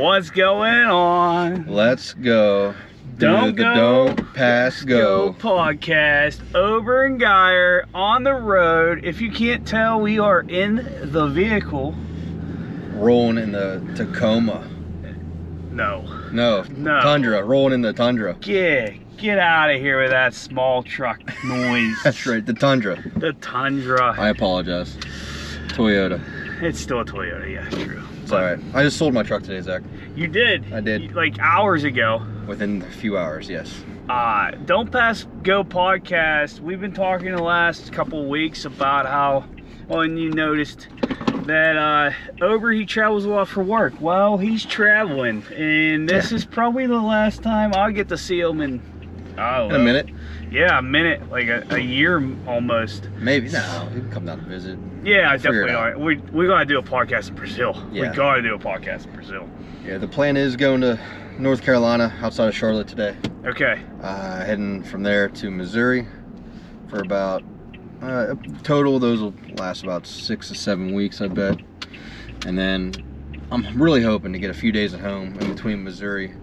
What's going on? Let's go. Don't Pass Go podcast. Ober and Geyer on the road. If you can't tell, we are in the vehicle. Rolling in the Tacoma. No. Tundra. Rolling in the Tundra. Get out of here with that small truck noise. That's right, the Tundra. The Tundra. I apologize. Toyota. It's still a Toyota, yeah, true. It's alright. I just sold my truck today, Zach. You did? I did. Like hours ago. Within a few hours, yes. Don't Pass Go podcast. We've been talking the last couple of weeks about how, well, and you noticed that Ober, he travels a lot for work. Well, he's traveling, and this is probably the last time I'll get to see him in a minute. Yeah, a minute, like a year almost. Maybe. No, he can come down to visit. Yeah, definitely. All right. We gotta do a podcast in Brazil. Yeah. We gotta do a podcast in Brazil. Yeah, the plan is going to North Carolina, outside of Charlotte today. Okay. Heading from there to Missouri for about total. Those will last about 6 to 7 weeks, I bet. And then I'm really hoping to get a few days at home in between Missouri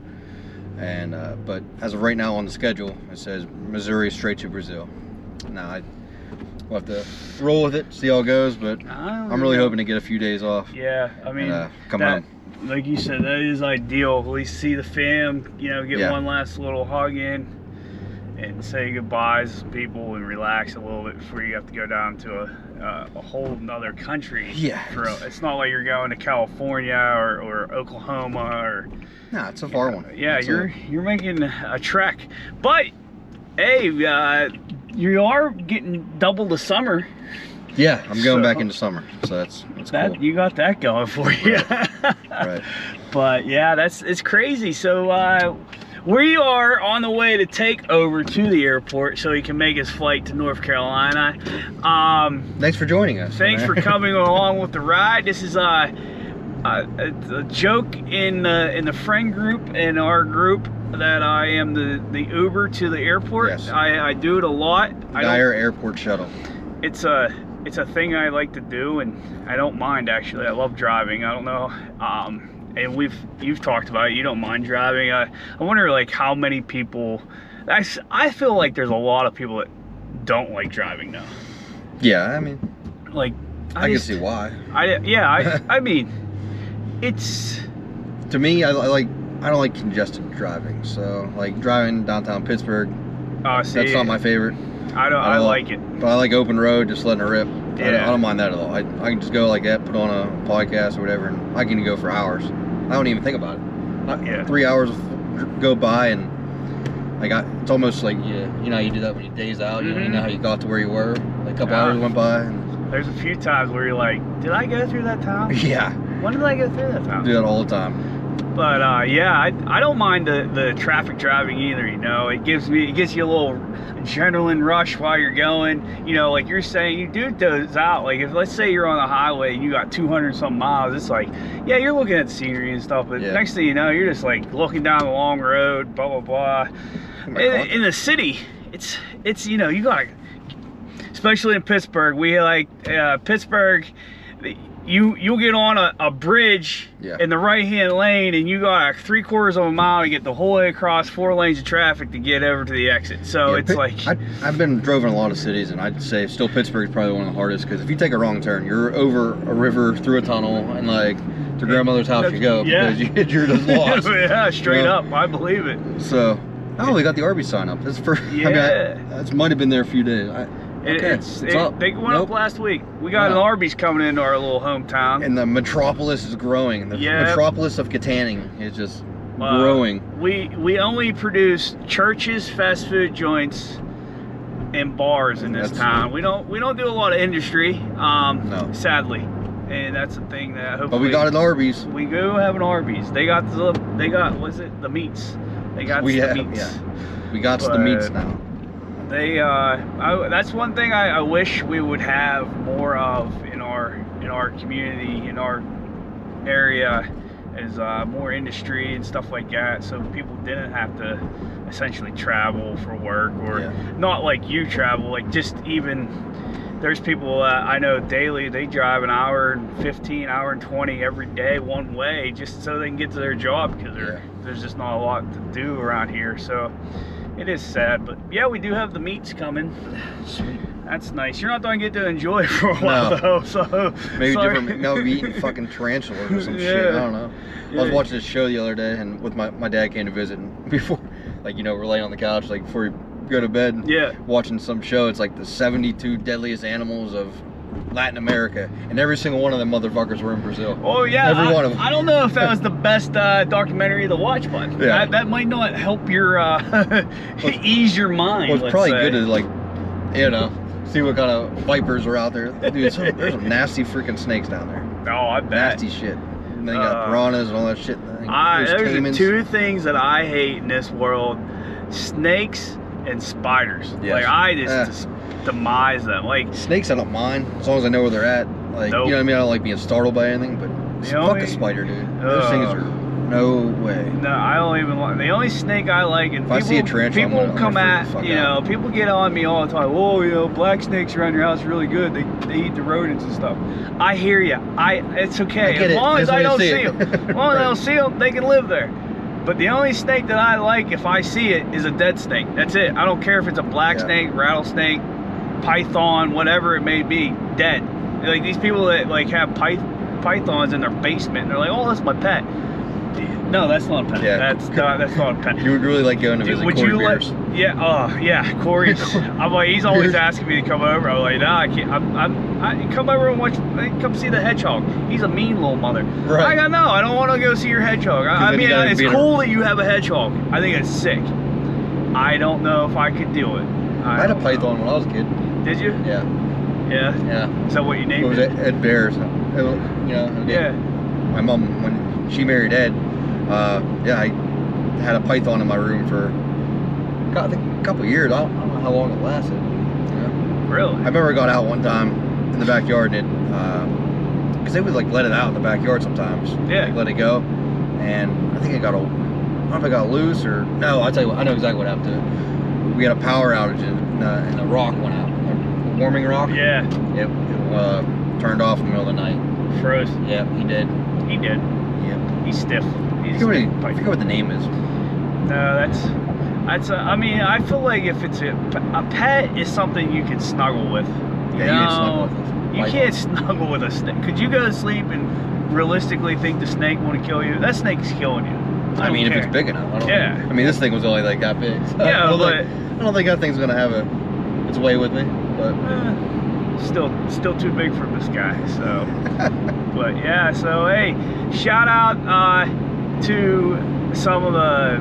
and but as of right now on the schedule, it says Missouri straight to Brazil. Now we'll have to roll with it, see how it goes, but I'm really hoping to get a few days off. Yeah, I mean, and, come home. Like you said, that is ideal. At least see the fam, get one last little hug in and say goodbyes to people and relax a little bit before you have to go down to a whole nother country. Yeah. It's not like you're going to California or Oklahoma or... No, it's a far one. Yeah, you're making a trek. But, hey, you are getting double the summer. Yeah, I'm going back into summer, so that's cool. You got that going for you. Right. But yeah, it's crazy. So we are on the way to take Ober to the airport so he can make his flight to North Carolina. Thanks for joining us. Thanks for coming along with the ride. This is a joke in the friend group and our group that I am the Uber to the airport. Yes. I do it a lot. Geyer Airport Shuttle. It's a thing I like to do, and I don't mind, actually. I love driving. I don't know, and you've talked about it. You don't mind driving. I wonder, like, how many people. I feel like there's a lot of people that don't like driving now. Yeah, I mean, like, I can see why. I mean, it's, to me, I don't like congested driving. So, like, driving downtown Pittsburgh, that's not my favorite. I like it. But I like open road, just letting it rip. Yeah. I don't mind that at all. I can just go like that, put on a podcast or whatever, and I can go for hours. I don't even think about it. 3 hours go by, and it's almost like you know how you do that when you daze out. Mm-hmm. You know how you got to where you were. Like a couple hours went by. And there's a few times where you're like, did I go through that town? Yeah. When did I go through that town? I do that all the time. But yeah, I don't mind the traffic driving either. It gives you a little adrenaline rush while you're going. Like you're saying, you do doze out. Like, if let's say you're on the highway and you got 200 something miles, it's like, yeah, you're looking at scenery and stuff, but next thing you know, you're just like looking down the long road, blah blah blah. In the city, it's you gotta, especially in Pittsburgh, we like Pittsburgh. You'll get on a bridge in the right-hand lane, and you got 3/4 of a mile to get the whole way across 4 lanes of traffic to get over to the exit. So it's like... I've been driven a lot of cities, and I'd say still Pittsburgh is probably one of the hardest, because if you take a wrong turn, you're over a river, through a tunnel, and like to grandmother's house you go, because you're just lost. Yeah, straight up. I believe it. So, they got the Arby's sign up. That's for... Yeah. That might have been there a few days. They went up last week. We got an Arby's coming into our little hometown. And the metropolis is growing. The metropolis of Katanning is just growing. We only produce churches, fast food joints, and bars in this town. We don't do a lot of industry, sadly. And that's the thing that hopefully... But we got an Arby's. We do have an Arby's. They got what's it? The meats. They got the meats. Yeah. We got the meats now. That's one thing I wish we would have more of in our community, in our area, is more industry and stuff like that, so people didn't have to essentially travel for work, or not like you travel, like just even there's people I know daily, they drive an hour and 15, hour and 20 every day one way just so they can get to their job, because there's just not a lot to do around here. So it is sad, but yeah, we do have the meats coming. Sweet. That's nice. You're not going to get to enjoy it for a while though. So maybe sorry. different. No, be eating fucking tarantulas or some shit. I don't know. I was watching this show the other day, and with my dad came to visit, and before, like, you know, we're laying on the couch, like before you go to bed, watching some show. It's like the 72 deadliest animals of Latin America, and every single one of them motherfuckers were in Brazil. Oh yeah, every one of them. I don't know if that was the best documentary to watch, but that might not help your ease your mind. Well, it's probably good to, like, you know, see what kind of vipers are out there. Dude, there's some nasty freaking snakes down there. Oh, I bet. Nasty shit. And then you got piranhas and all that shit. There's two things that I hate in this world: snakes and spiders. Yes. Like, I just demise them. Like, snakes, I don't mind as long as I know where they're at. Like, you know what I mean? I don't like being startled by anything, but fuck a spider, dude. Those things are no way. No, I don't even like. The only snake I like, and if I see a tarantula, people come at, you know, people get on me all the time. Oh, you know, black snakes around your house are really good. They eat the rodents and stuff. I hear you. It's okay as long as I don't see them. As long as I don't see them, they can live there. But the only snake that I like, if I see it, is a dead snake. That's it. I don't care if it's a black snake, rattlesnake, python, whatever it may be. Dead. Like, these people that like have pythons in their basement, and they're like, "Oh, that's my pet." No, that's not a pet. That's not a pet. You would really like going to visit Corey Beers? Yeah, Corey's. I'm like, he's always asking me to come over. I'm like, nah, I can't. I come over and come see the hedgehog. He's a mean little mother. Right. I go, no, I don't want to go see your hedgehog. I mean, it's cool that you have a hedgehog. I think it's sick. I don't know if I could do it. I had a python when I was a kid. Did you? Yeah. Yeah. Yeah. Is that what you named it? Was Ed Bears. You know. Yeah. My mom, when she married Ed, I had a python in my room for I think a couple of years. I don't know how long it lasted. Yeah. Really? I remember I got out one time in the backyard, and because they would like let it out in the backyard sometimes. Yeah. Like, let it go, and I think I don't know if I got loose or no. I'll tell you what. I know exactly what happened to it. We had a power outage, and the rock went out. The warming rock. Yeah. It turned off in the middle of the night. Froze. Yeah, he did. He did. Yep. He's stiff. I forget what the name is. No, that's. I mean, I feel like if it's a pet is something you can snuggle with. You can snuggle with. You can't snuggle with a snake. Could you go to sleep and realistically think the snake want to kill you? That snake's killing you. I mean, if it's big enough. I mean, this thing was only like that big. So yeah, I don't think that thing's gonna have its way with me. But still too big for this guy. So, but yeah. So hey, shout out to some of the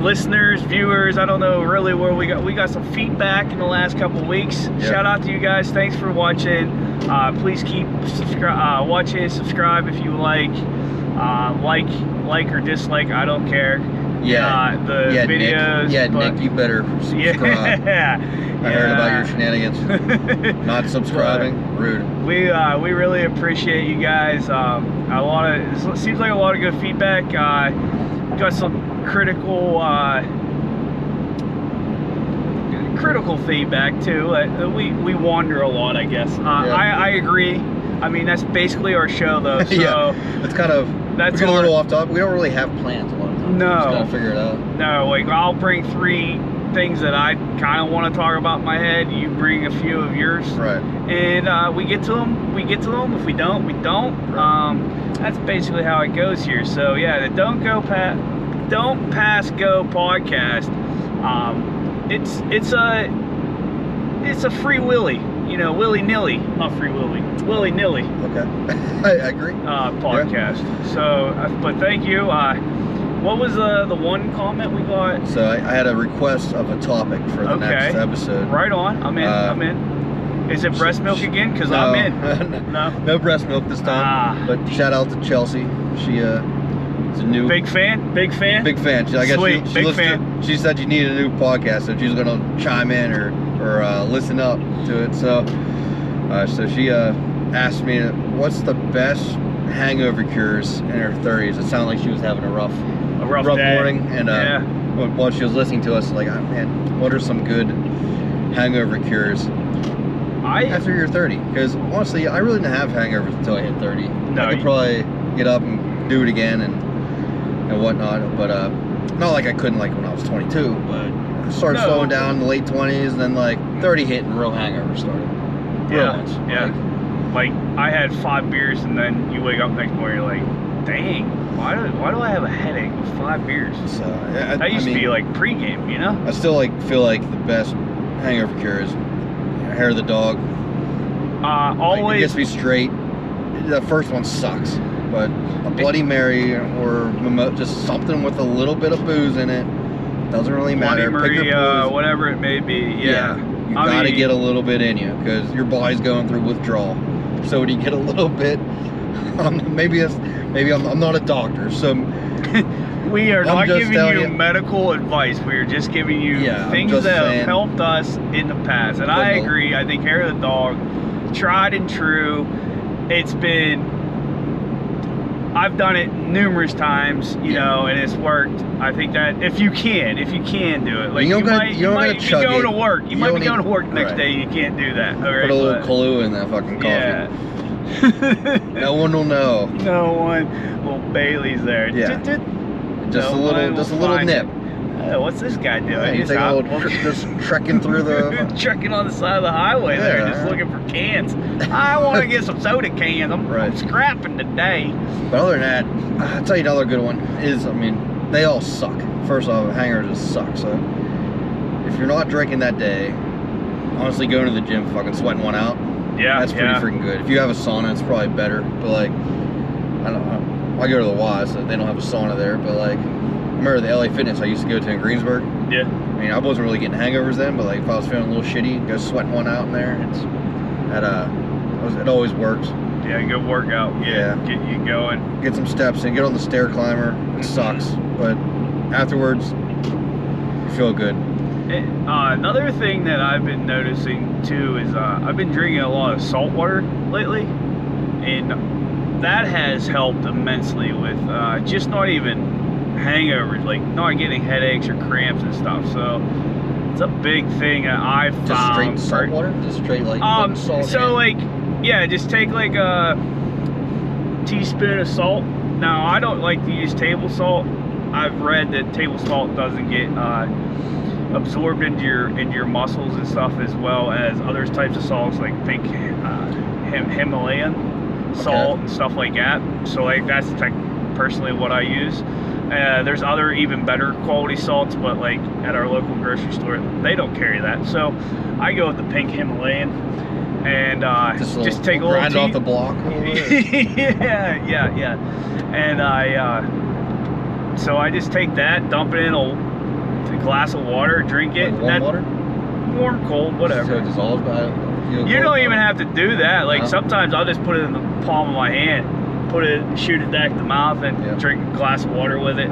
listeners, viewers. I don't know really where we got some feedback in the last couple of weeks. Yep. Shout out to you guys. Thanks for watching. Please keep watching, subscribe if you like or dislike, I don't care. The videos. Nick, you better subscribe. I heard about your shenanigans. Not subscribing, rude. We really appreciate you guys. It seems like a lot of good feedback. Got some critical feedback too. We wander a lot, I guess. I agree. I mean, that's basically our show though. So yeah, it's kind of we're getting a little off topic. We don't really have plans a lot of times. No, we just gotta figure it out. No, like I'll bring 3 things that I kind of want to talk about in my head. You bring a few of yours, right? And we get to them. If we don't, we don't. Right. That's basically how it goes here. So yeah, the Don't Pass Go podcast. It's a free willy, you know, willy-nilly, not free willy, willy-nilly. Okay, I agree. Podcast. Yeah. So, but thank you. What was the one comment we got? So I had a request of a topic for the next episode. Right on. I'm in. Is it breast milk again? Because no, I'm in. No breast milk this time. But shout out to Chelsea. She is a new big fan. Big fan. I guess she said you needed a new podcast, so she's gonna chime in or listen up to it. So she asked me, what's the best hangover cures in her 30s? It sounded like she was having a rough morning, and while she was listening to us, like, man, what are some good hangover cures? after you're 30. Because honestly, I really didn't have hangovers until I hit 30. No, I could probably get up and do it again and whatnot, but not like I couldn't like when I was 22. But I started slowing down in the late 20s, and then like 30 hit and real hangovers started. Yeah. Like I had 5 beers, and then you wake up next morning, you're like, dang, why do I have a headache with 5 beers? So that used to be like pregame, you know. I still like feel like the best hangover cure is hair of the dog. Always. Like, it gets me straight. The first one sucks, but a Bloody Mary or just something with a little bit of booze in it doesn't really matter. Bloody Mary, whatever it may be. Yeah. You gotta get a little bit in you because your body's going through withdrawal. So when you get a little bit, maybe I'm not a doctor, so we are not giving you medical advice. We are just giving you things that have helped us in the past. And I agree. I think hair of the dog, tried and true. I've done it numerous times, you know, and it's worked. I think that if you can do it, like you might be going to work. You might be going to work the next day. You can't do that. All right, put a little Kahlua in that fucking coffee. Yeah. No one will know. No one. Little Bailey's there. Yeah. Just a little nip. What's this guy doing? Yeah, he's just trekking through the trekking on the side of the highway there, just looking for cans. I want to get some soda cans. I'm scrapping today. But other than that, I'll tell you another good one is, I mean, they all suck. First off, hangovers just suck. So if you're not drinking that day, honestly, going to the gym, fucking sweating one out. Yeah, that's pretty freaking good. If you have a sauna, it's probably better. But like, I don't know. I go to the Y, so they don't have a sauna there. But like, I remember the LA Fitness I used to go to in Greensburg. Yeah. I mean, I wasn't really getting hangovers then, but like if I was feeling a little shitty, go sweating one out in there. It always works. Yeah, good workout. Yeah. Get you going. Get some steps in. Get on the stair climber. It sucks, but afterwards, you feel good. Another thing that I've been noticing too is I've been drinking a lot of salt water lately, and that has helped immensely with just not even hangovers, like not getting headaches or cramps and stuff. So it's a big thing that I've found. Just straight salt water? Just straight like salt? So like, yeah, just take like a teaspoon of salt. Now I don't like to use table salt. I've read that table salt doesn't get absorbed into your muscles and stuff, as well as other types of salts, like think Himalayan salt and stuff like that. So like that's personally what I use. There's other even better quality salts, but like at our local grocery store they don't carry that, so I go with the pink Himalayan and just take a little grind off the block. yeah and so I just take that, dump it in a glass of water, drink it. Like warm water? Warm, cold, whatever. So it dissolves by you don't even have to do that. Like sometimes I'll just put it in the palm of my hand, shoot it back to the mouth, and drink a glass of water with it.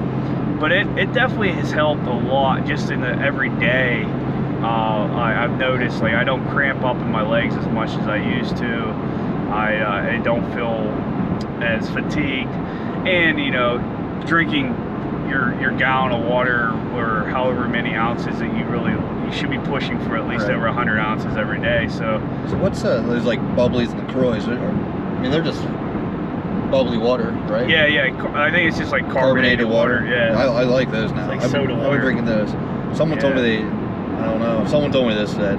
But it definitely has helped a lot just in the everyday. I've noticed like I don't cramp up in my legs as much as I used to. I don't feel as fatigued, and you know, drinking your gallon of water or however many ounces that you should be pushing for at least over 100 ounces every day. So what's those like bubblies and the Croix? I mean, they're just bubbly water, right? Yeah. I think it's just like carbonated water. Yeah. I like those now. It's like soda water. I've been drinking those. Someone told me I don't know. Someone told me this, that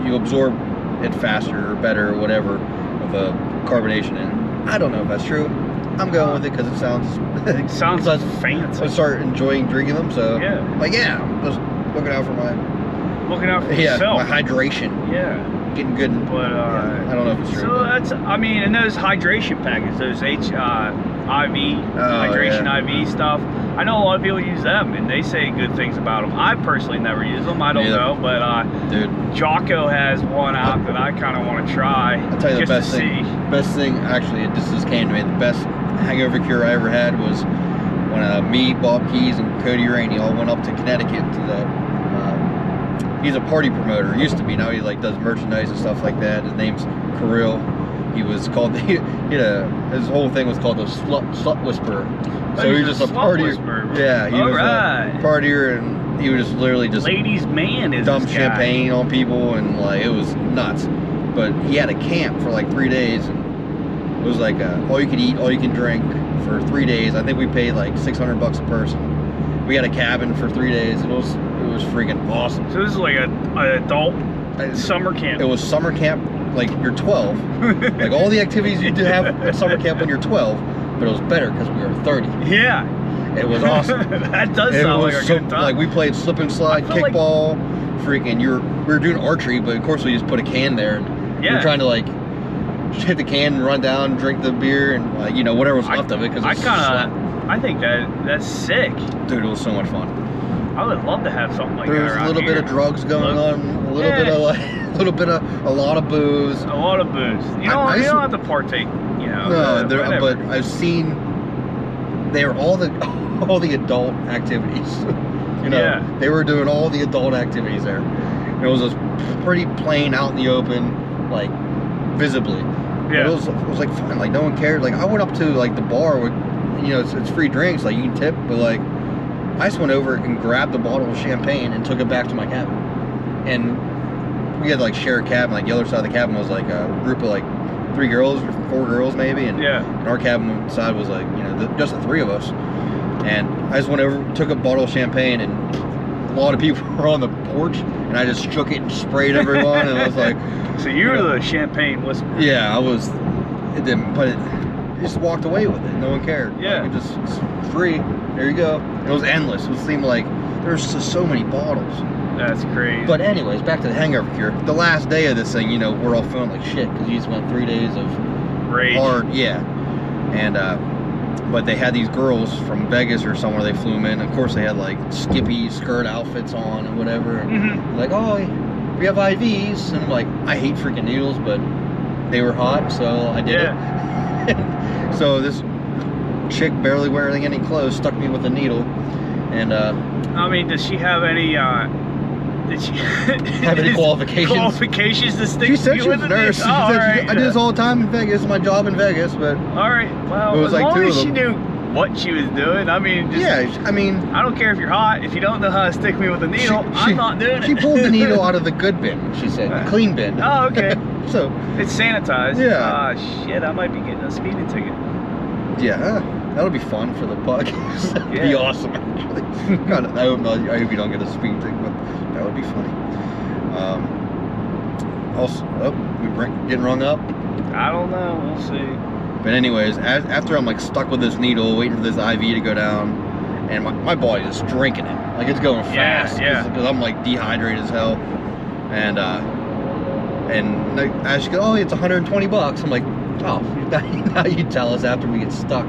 you absorb it faster or better or whatever with a carbonation in it. I don't know if that's true. I'm going with it because it sounds fancy. I start enjoying drinking them, so I'm just looking out for yourself. My hydration. Yeah. Getting good. But I don't know if it's true. So that's, I mean, and those hydration packets, those IV IV stuff. I know a lot of people use them, and they say good things about them. I personally never use them. I don't know, but dude, Jocko has one out that I kind of want to try. I'll tell you the best thing. Best thing, actually, it just came to me. The best hangover cure I ever had was when me, Bob Keys, and Cody Rainey all went up to Connecticut to that. He's a party promoter. He used to be. Now he like does merchandise and stuff like that. His name's Kirill. He was called. His whole thing was called the slut whisperer. So he was just a partier. Yeah, he was a partier, and he was just literally just ladies' man is dump champagne on people, and like it was nuts. but he had a camp for like 3 days, and it was like all you could eat, all you can drink for 3 days. I think we paid like $600 a person. We had a cabin for 3 days, and it was freaking awesome. So this is like an adult summer camp. It was summer camp, like you're 12, like all the activities you do have at summer camp when you're 12, but it was better because we were 30. Yeah. It was awesome. That does sound like a good time. Like we played slip and slide, kickball, freaking. We were doing archery, but of course we just put a can there, and we were trying to like just hit the can, and run down, drink the beer, and like, you know, whatever was left of it. Because I think that's sick. Dude, it was so much fun. I would love to have something like that. There was a little bit of drugs going on, a little bit of like, a lot of booze. A lot of booze. You don't have to partake. You know. No, but I've seen they were all the adult activities. You know, they were doing all the adult activities there. It was just pretty plain out in the open, like visibly. Yeah. But it was like fun. Like no one cared. Like I went up to like the bar with, you know, it's free drinks. Like you can tip, but like I just went over and grabbed the bottle of champagne and took it back to my cabin. And we had to like share a cabin. Like the other side of the cabin was like a group of like 3 girls or 4 girls maybe, and our cabin side was like, you know, just the 3 of us. And I just went over, took a bottle of champagne, and a lot of people were on the porch, and I just shook it and sprayed everyone, and I was like, so you were the champagne whisperer. Yeah, I was. It didn't, but it just walked away with it. No one cared. Yeah, like, it's free. There you go. It was endless. It seemed like there's just so many bottles. That's crazy. But anyways, back to the Hangover Cure. The last day of this thing, you know, we're all feeling like shit because you just went 3 days of rage. Hard, yeah. And but they had these girls from Vegas or somewhere. They flew them in. Of course, they had like skippy skirt outfits on and whatever. And like, oh, we have IVs, and I'm like, I hate freaking needles, but they were hot, so I did it. So this chick, barely wearing any clothes, stuck me with a needle, and I mean, does she have any? Did she have any qualifications? Qualifications to stick? She said she was a nurse. She said I do this all the time in Vegas. It's my job in Vegas, but all right. Well, it was as like long as she knew what she was doing. I mean, just, yeah. I mean, I don't care if you're hot. If you don't know how to stick me with a needle, I'm not doing it. She pulled the needle out of the good bin. She said the clean bin. Oh, okay. So it's sanitized. Yeah. Ah, shit. I might be getting a speeding ticket. Yeah. That'll be fun for the podcast. That'd be awesome, actually. God, I hope you don't get a speeding ticket, but that would be funny. Also, we're getting rung up. I don't know. We'll see. But anyways, after I'm like stuck with this needle, waiting for this IV to go down, and my body is drinking it. Like it's going fast. Because I'm like dehydrated as hell. And I just go, oh, it's $120. I'm like, oh, now you tell us after we get stuck.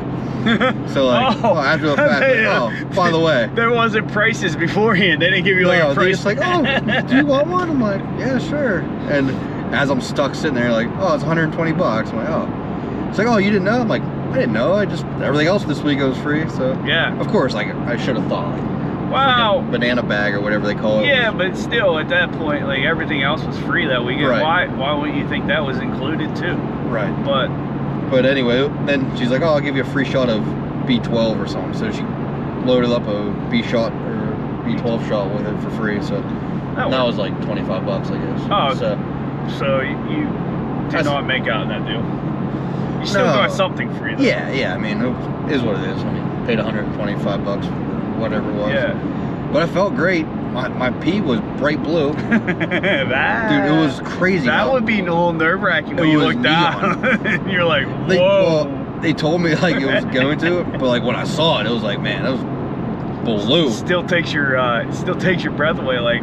So like, after the fact, by the way, there wasn't prices beforehand. They didn't give you like a price. Just like, oh, do you want one? I'm like, yeah, sure. And as I'm stuck sitting there, like, oh, it's $120. I'm like, oh. It's like, oh, you didn't know? I'm like, I didn't know. Everything else this week was free. So yeah, of course, like I should have thought. Like, wow, banana bag or whatever they call it. Yeah, but still, at that point, like everything else was free that weekend. Right. Why wouldn't you think that was included too? Right. But anyway, then she's like, oh, I'll give you a free shot of B12 or something. So she loaded up a B shot or B12 shot with it for free. So that was like $25, I guess. Oh, so you did not make out in that deal. You still got something free though. Yeah. I mean, it is what it is. I mean, paid $125 for whatever it was. Yeah. But I felt great. My pee was bright blue. Dude, it was crazy. That would be a little nerve-wracking when you look down. And you're like, whoa. Well, they told me like it was going to, but like when I saw it, it was like, man, that was blue. Still takes your breath away. Like,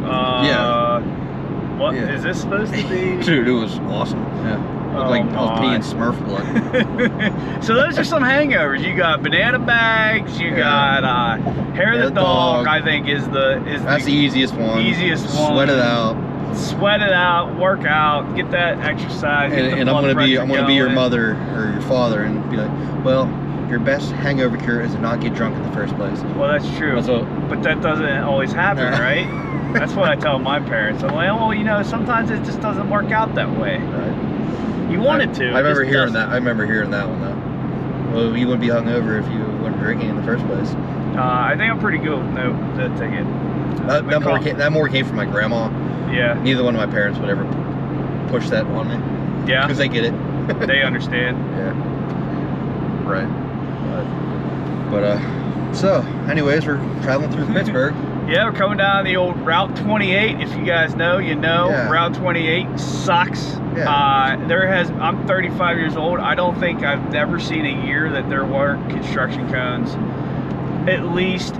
what is this supposed to be? Dude, it was awesome. Yeah. Looked like I was peeing Smurf blood. So those are some hangovers. You got banana bags. You got hair of the dog. I think that's the easiest one. Sweat it out. Work out. Get that exercise. And I'm gonna be your mother or your father and be like, well, your best hangover cure is to not get drunk in the first place. Well, that's true. But that doesn't always happen, right? That's what I tell my parents. I'm like, well, you know, sometimes it just doesn't work out that way. Right. You wanted to. I remember hearing that. I remember hearing that one though. Well, you wouldn't be hungover if you weren't drinking in the first place. I think I'm pretty good with the ticket. That more came from my grandma. Yeah. Neither one of my parents would ever push that on me. Yeah. Because they get it. They understand. Yeah. Right. But so, anyways, we're traveling through Pittsburgh. Yeah, we're coming down the old Route 28. If you guys know, you know. Yeah. Route 28 sucks. Yeah. I'm 35 years old. I don't think I've ever seen a year that there weren't construction cones at least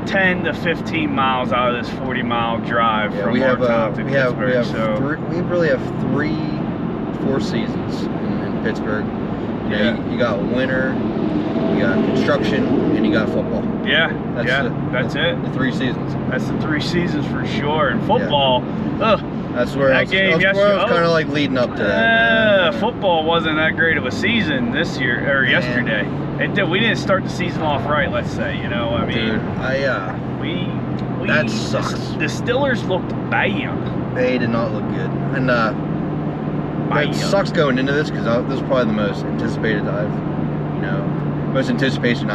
10 to 15 miles out of this 40-mile drive from our town to Pittsburgh. We really have 3-4 seasons in Pittsburgh. You got winter, you got construction, and you got football. Yeah, that's it. The 3 seasons. That's the 3 seasons for sure. And football, that's where I was kind of like leading up to that. Football wasn't that great of a season this year or yesterday. We didn't start the season off right. Let's say, you know, I mean, dude, that sucks. The Steelers looked bad. They did not look good, and it sucks going into this because this is probably the most anticipated most anticipation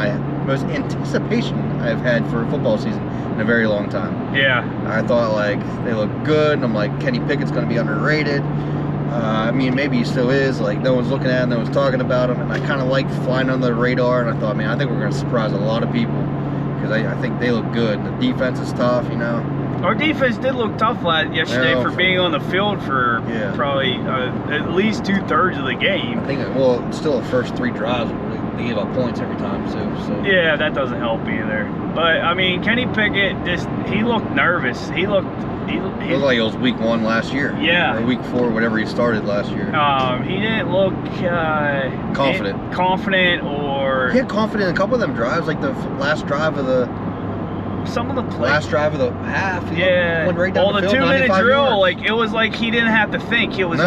I've had for a football season in a very long time. Yeah. I thought like they look good, and I'm like, Kenny Pickett's going to be underrated. I mean, maybe he still is. Like, no one's looking at him, no one's talking about him, and I kind of liked flying under the radar. And I thought, man, I think we're going to surprise a lot of people because I think they look good. The defense is tough, you know. Our defense did look tough yesterday for being on the field for probably at least 2/3 of the game. I think, it's still the first 3 drives. They give up points every time, so. Yeah, that doesn't help either. But I mean, Kenny Pickett he looked nervous. He looked like it was week 1 last year. Yeah. Or week 4, whatever he started last year. He didn't look confident. Or he had confident in a couple of them drives, like the last drive of the. Some of the plays. Last drive of the half. Went right down the 2-minute drill, yards. like it was like he didn't have to think. It was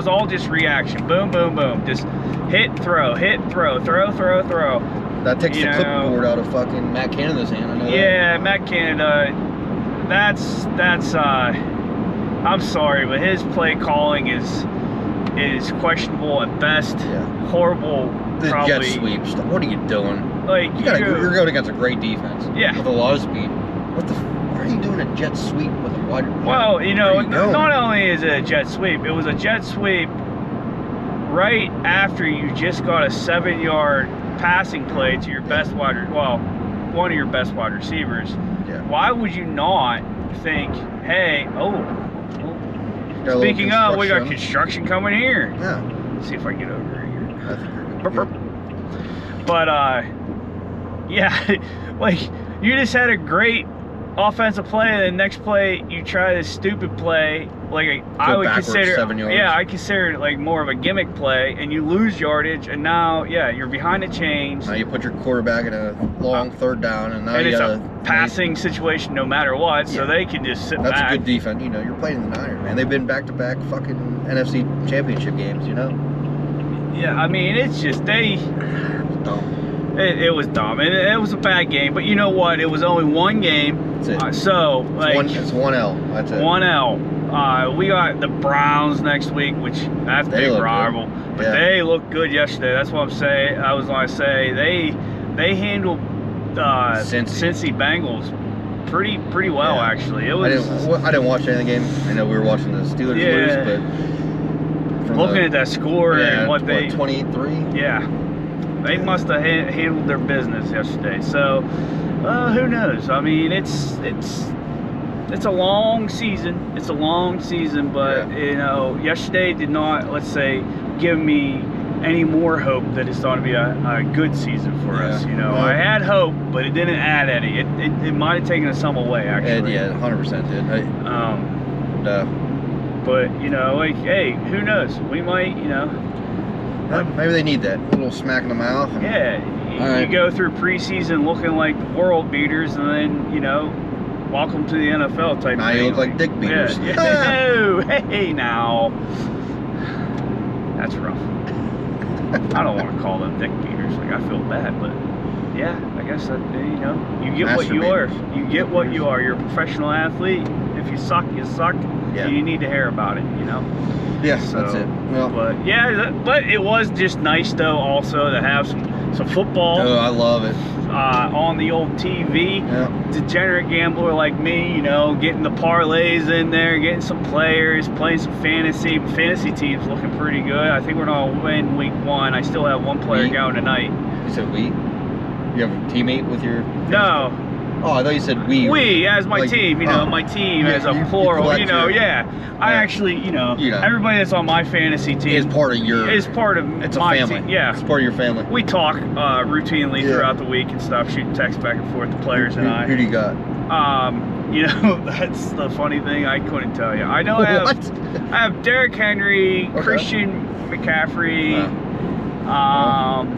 all just reaction. Boom, boom, boom. Just hit, throw, throw. That takes the clipboard out of fucking Matt Canada's hand. I know that. Matt Canada. That's I'm sorry, but his play calling is questionable at best. Yeah. Horrible. The probably. jet sweeps. What are you doing? Like you're going against a great defense. Yeah. With a lot of speed. Why are you doing a jet sweep with a wide? Well, not only is it a jet sweep, it was a jet sweep right after you just got a 7-yard passing play to your best one of your best wide receivers. Yeah. Why would you not think, hey, speaking of, we got construction coming here. Yeah. Let's see if I can get over here. I think you're good. But like you just had a great offensive play, and then next play you try this stupid play, like I would consider 7 yards. I consider it like more of a gimmick play, and you lose yardage, and now you're behind the chains. Now you put your quarterback in a long 3rd down, and now it's a passing situation no matter what, so they can just sit back. That's a good defense. You're playing the Niners, man. They've been back-to-back fucking NFC Championship games, Yeah, I mean, it's just dumb. It was dumb, and it was a bad game. But you know what? It was only 1 game. That's it. It's 1 L. That's it. 1 L. We got the Browns next week, which that's big rival. But they looked good yesterday. That's what I'm saying. I was going to say they handled Cincy Bengals pretty well actually. It was. I didn't watch any of the game. I know we were watching the Steelers lose, but. Looking at that score and what 28-3. Yeah. They must have handled their business yesterday. So, who knows? I mean, it's a long season. It's a long season, but yesterday did not, let's say, give me any more hope that it's going to be a good season for us. I had hope, but it didn't add any. It might have taken some away actually. 100% did. But hey, who knows? We might, maybe they need that little smack in the mouth. You go through preseason looking like the world beaters, and then welcome to the NFL type. Now you look like dick beaters. Hey now, that's rough. I don't want to call them dick beaters. Like I feel bad, but I guess that you get what you are. You get what you are. You're a professional athlete. If you suck, you suck. Yeah. You need to hear about it. Yeah, so, that's it. Well, but it was just nice though, also to have So football. Oh, I love it. On the old TV. Yeah. Degenerate gambler like me, getting the parlays in there, getting some players, playing some fantasy. Fantasy team's looking pretty good. I think we're gonna win week 1. I still have one player going tonight. You said we? You have a teammate with your? No. Oh, I thought you said we. We as my team, my team as a plural, I actually, everybody that's on my fantasy team is part of your. Is part of it's my a family. team. Yeah, it's part of your family. We talk routinely throughout the week and stuff, shoot texts back and forth, the players and I. Who do you got? That's the funny thing. I couldn't tell you. I know I have Derrick Henry, okay. Christian McCaffrey.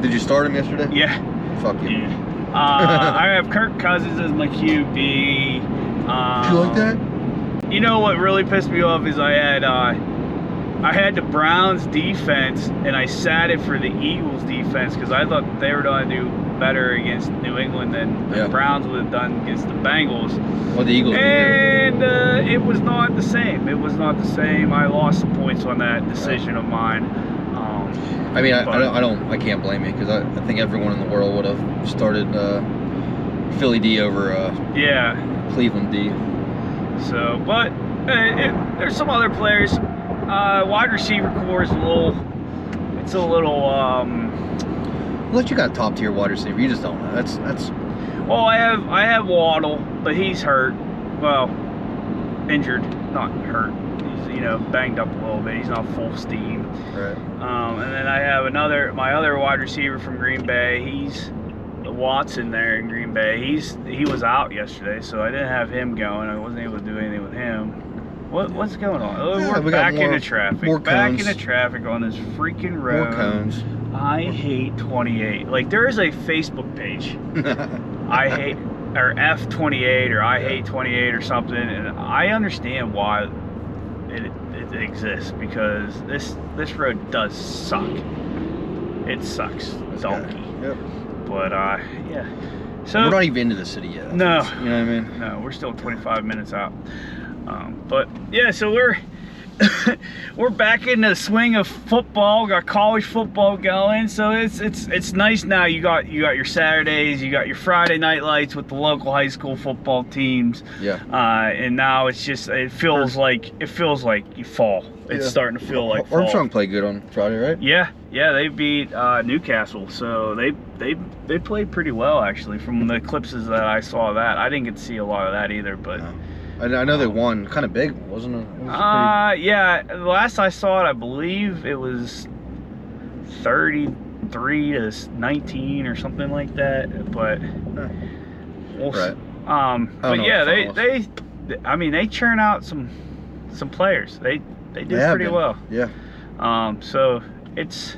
Did you start him yesterday? Yeah. Fuck you. Yeah. I have Kirk Cousins as my QB. Do you like that? You know what really pissed me off is I had the Browns defense and I sat it for the Eagles defense because I thought they were going to do better against New England than the Browns would have done against the Bengals. Well, the Eagles. And it was not the same. It was not the same. I lost some points on that decision of mine. I mean, I can't blame you because I think everyone in the world would have started Philly D over Cleveland D. So, but there's some other players. Wide receiver core is a little. Unless you got top tier wide receiver, you just don't know. That's. Well, I have Waddle, but he's hurt. Well, injured, not hurt. He's banged up a little bit. He's not full steam. Right. And then I have my other wide receiver from Green Bay. He's Watson there in Green Bay. He was out yesterday, so I didn't have him going. I wasn't able to do anything with him. What's going on? Oh, we're back into traffic. Back into traffic on this freaking road. More cones. I hate 28. Like there is a Facebook page. I hate or F28 or I hate 28 or something, and I understand why it exists because this road does suck. It sucks, donkey. Yep. But yeah. So we're not even into the city yet. No. You know what I mean? No, we're still 25 minutes out. But yeah, so we're back in the swing of football. Got college football going, so it's nice now. You got your Saturdays, you got your Friday night lights with the local high school football teams. Yeah. And now it feels like fall. It's starting to feel like fall. Armstrong played good on Friday, right? Yeah, they beat Newcastle, so they played pretty well actually. From the clips that I saw, that I didn't get to see a lot of that either, but. No. I know they won, kind of big, wasn't it? Yeah. The last I saw it, I believe it was 33 to 19 or something like that. But right. But yeah, they churn out some players. They did pretty well. Yeah. So it's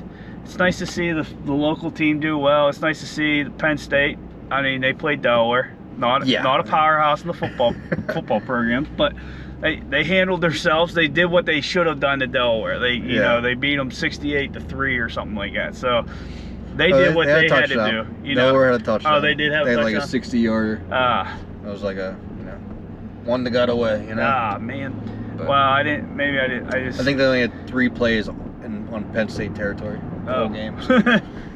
nice to see the local team do well. It's nice to see the Penn State. I mean, they played Delaware. Not a powerhouse in the football programs, but they handled themselves. They did what they should have done to Delaware. They they beat them 68-3 or something like that. So they did what they had to do. Delaware had a touchdown. Oh, they did have a touchdown. They had like a 60-yarder. It was like a one that got away. Man. But, well, I didn't. Maybe I didn't. I think they only had 3 plays on Penn State territory the whole game.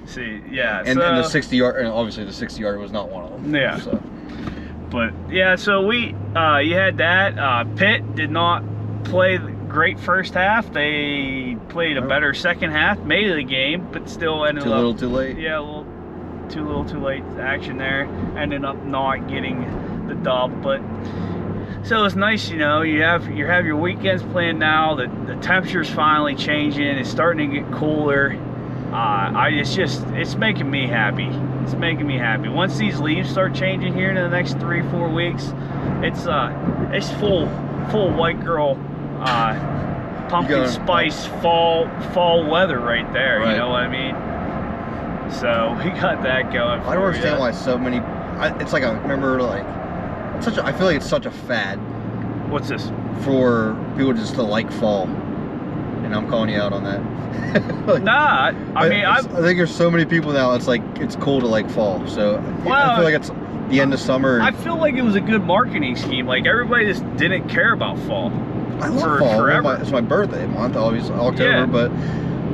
See, yeah. And the 60-yard, and obviously the 60-yarder was not one of them. Yeah. So. But yeah, so you had that. Pitt did not play the great first half. They played a better second half, made it a game, but still ended up too little, too late. Yeah, a little too late action there. Ended up not getting the dub, but so it's nice, you have your weekends planned now. The temperature's finally changing. It's starting to get cooler. It's making me happy. It's making me happy. Once these leaves start changing here in the next 3-4 weeks, it's full white girl pumpkin spice fall weather right there. Right. You know what I mean? So we got that going. I don't understand why so many. It's like I feel like it's such a fad. What's this? For people just to like fall, and I'm calling you out on that. I think there's so many people now. It's like it's cool to like fall. So I feel like it's the end of summer. I feel like it was a good marketing scheme. Like everybody just didn't care about fall. I love fall. Forever. It's my birthday month, obviously October.